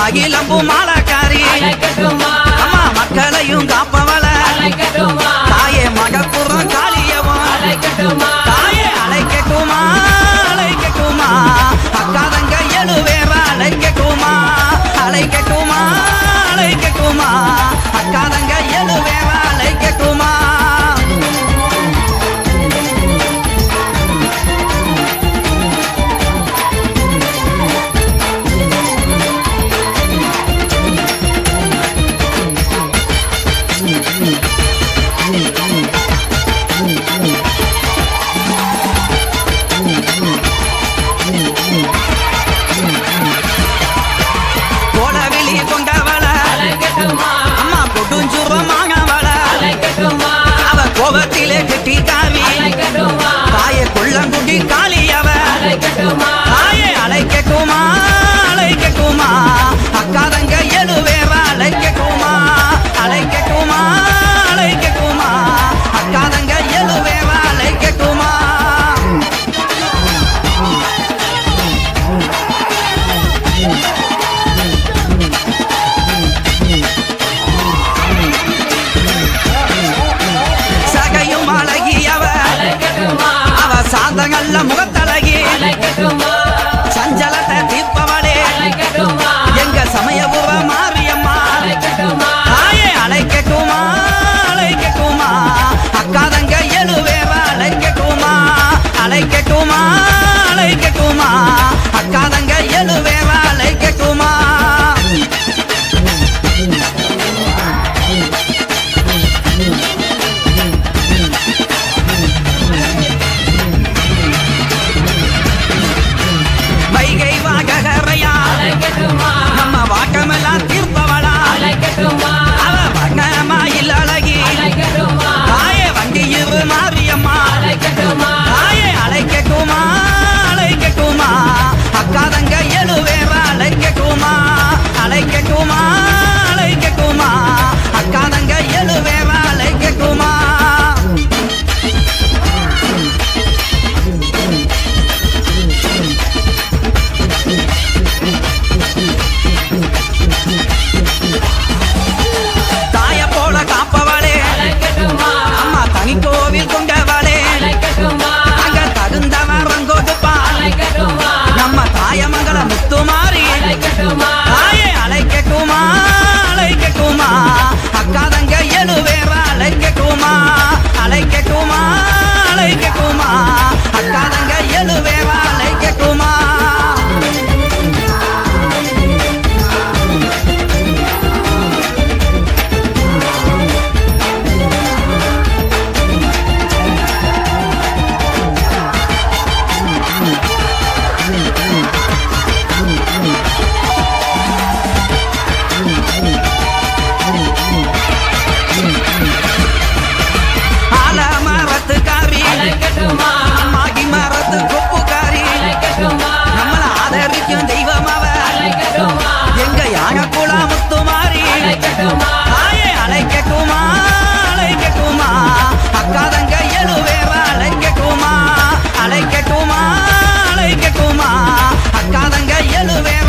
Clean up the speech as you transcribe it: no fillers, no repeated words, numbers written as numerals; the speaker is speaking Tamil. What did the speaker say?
மகிழம்பு மாலக்காரி அம்மா மக்களையும் காப்பவள தாயே மகப்புறம் காளியவன் தாயே அழைக்கட்டுமா அழைக்கட்டுமா அக்காதங்க எழுவேற அழைக்கட்டுமா அழைக்கட்டுமா அழைக்கட்டுமா அக்காதங்க எழுவேற அழைக்கட்டுமா கோபத்திலே கட்டி காவி தாயை கொள்ளங்குடி காளியவ தாயை அழைக்கட்டுமா அழைக்கட்டுமா அக்காதங்க எழுவேற அழைக்கட்டுமா அழைக்கட்டுமா அழைக்கட்டுமா அக்காதங்க எழுவேற அழைக்கட்டுமா சாந்தங்கள்ல முகத்தழகி சஞ்சலத்தை தீர்ப்பவளே எங்க சமயபுர மாரியம்மா தாயே அழைக்கட்டுமா அழைக்கட்டுமா அக்காதங்க எழுவேற அழைக்கட்டுமா அழைக்கட்டுமா அழைக்கட்டுமா அக்காதங்க எழுவேற அழைக்கட்டுமா நம்ம வாக்கமெல்லாம் தீர்ப்பவளா அவ வண்ணமாயில் அழகி தாயே வண்டியிரு மாரியம்மா தாயே அழைக்கட்டுமா அழைக்கட்டுமா அக்காதங்க எழுவேற அழைக்கட்டுமா அழைக்கட்டுமா அழைக்கட்டுமா அக்காதங்க எழுவேற அழைக்கட்டுமா கோவில் கொண்டவளே அங்க தகுந்தவரம் கொடுப்பா நம்ம தாயமங்கல முத்துமாரி தாயை அழைக்கட்டுமா அழைக்கட்டுமா அக்காதங்க எழுவேற அழைக்கட்டுமா அழைக்கட்டுமா அழைக்கட்டுமா அக்காதங்க எழுவேற அழைக்கட்டுமா மாகி மரத்து கொப்புக்காரி நம்மள ஆதரிக்கும் தெய்வம் அவ எங்க யாகக்குள முத்துமாரி தாயை அழைக்கட்டுமா அழைக்கட்டுமா அக்காதங்க எழுவேற அழைக்கட்டுமா அழைக்கட்டுமா அழைக்கட்டுமா அக்காதங்க எழுவேற